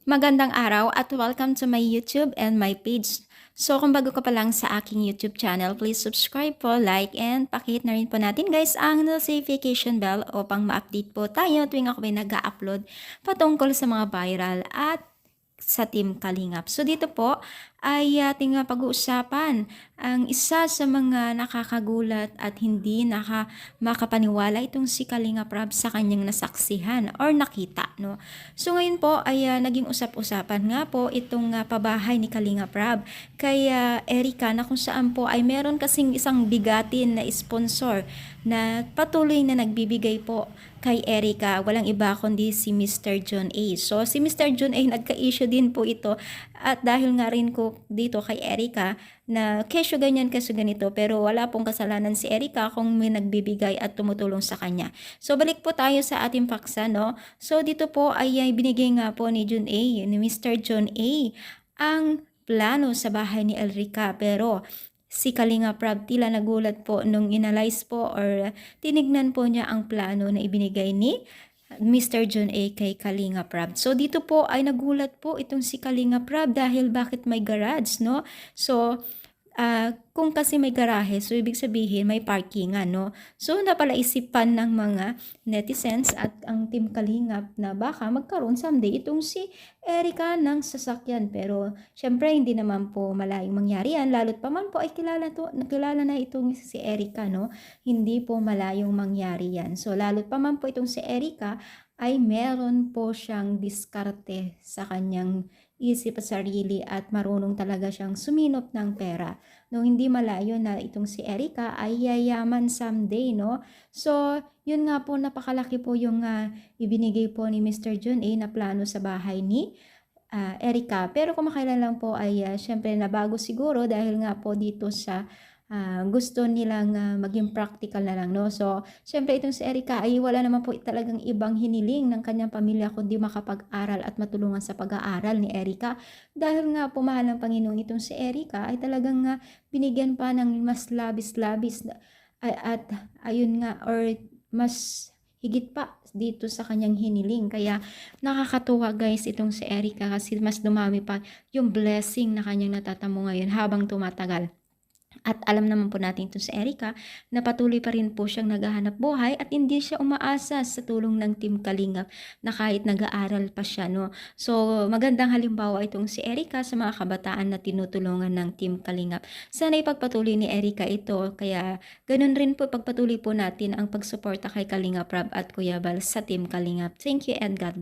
Magandang araw at welcome to my YouTube and my page. So kung bago ka pa lang sa aking YouTube channel, please subscribe po, like, and pakihit na rin po natin guys ang notification bell upang ma-update po tayo tuwing ako may nag-upload patungkol sa mga viral at sa Team Kalingap. So dito po ay ating pag-uusapan ang isa sa mga nakakagulat at hindi makapaniwala itong si Kalingap Rab sa kanyang nasaksihan or nakita, no? So ngayon po ay naging usap-usapan nga po itong pabahay ni Kalingap Rab kay Erica, na kung saan po ay meron kasing isang bigatin na sponsor na patuloy na nagbibigay po kay Erica. Walang iba kundi si Mr. John A. So si Mr. John A nagka-issue din po ito, at dahil nga rin ko dito kay Erica na kesyo ganyan kesyo ganito, pero wala pong kasalanan si Erica kung may nagbibigay at tumutulong sa kanya. So balik po tayo sa ating paksa, no? So dito po ay binigay nga po ni John A, ni Mr. John A, ang plano sa bahay ni Erica, pero si Kalingap Rab tila nagulat po nung inalize po or tinignan po niya ang plano na ibinigay ni Mr. John A kay Kalingap Rab. So dito po ay nagulat po itong si Kalingap Rab dahil bakit may garage, no? So kung kasi may garahe, so ibig sabihin may parkingan, no? So napalaisipan ng mga netizens at ang Team Kalingap na baka magkaroon someday itong si Erica ng sasakyan. Pero syempre hindi naman po malayong mangyari yan, lalo't pa man po ay kilala na itong si Erica, no? Hindi po malayong mangyari yan. So lalo't pa man po itong si Erica ay meron po siyang diskarte sa kanyang isip at sarili at marunong talaga siyang suminop ng pera. No, hindi malayo na itong si Erica ay yayaman someday, no? So, yun nga po, napakalaki po yung ibinigay po ni Mr. John A na plano sa bahay ni Erica. Pero kung makailan lang po ay syempre nabago siguro dahil nga po dito sa gusto nilang maging practical na lang, no? So, syempre itong si Erica ay wala naman po talagang ibang hiniling ng kanyang pamilya kundi makapag-aral at matulungan sa pag-aaral ni Erica. Dahil nga po mahal ng Panginoon itong si Erica ay talagang binigyan pa ng mas labis-labis at ayun nga, or mas higit pa dito sa kanyang hiniling. Kaya nakakatuwa guys itong si Erica kasi mas dumami pa yung blessing na kanyang natatamo ngayon habang tumatagal. At alam naman po natin ito sa Erica na patuloy pa rin po siyang naghahanap buhay at hindi siya umaasa sa tulong ng Team Kalingap na kahit nag-aaral pa siya, no? So magandang halimbawa itong si Erica sa mga kabataan na tinutulungan ng Team Kalingap. Sana ipagpatuloy ni Erica ito, kaya ganun rin po pagpatuloy po natin ang pagsuporta kay Kalingap Rab at Kuya Bal sa Team Kalingap. Thank you and God bless.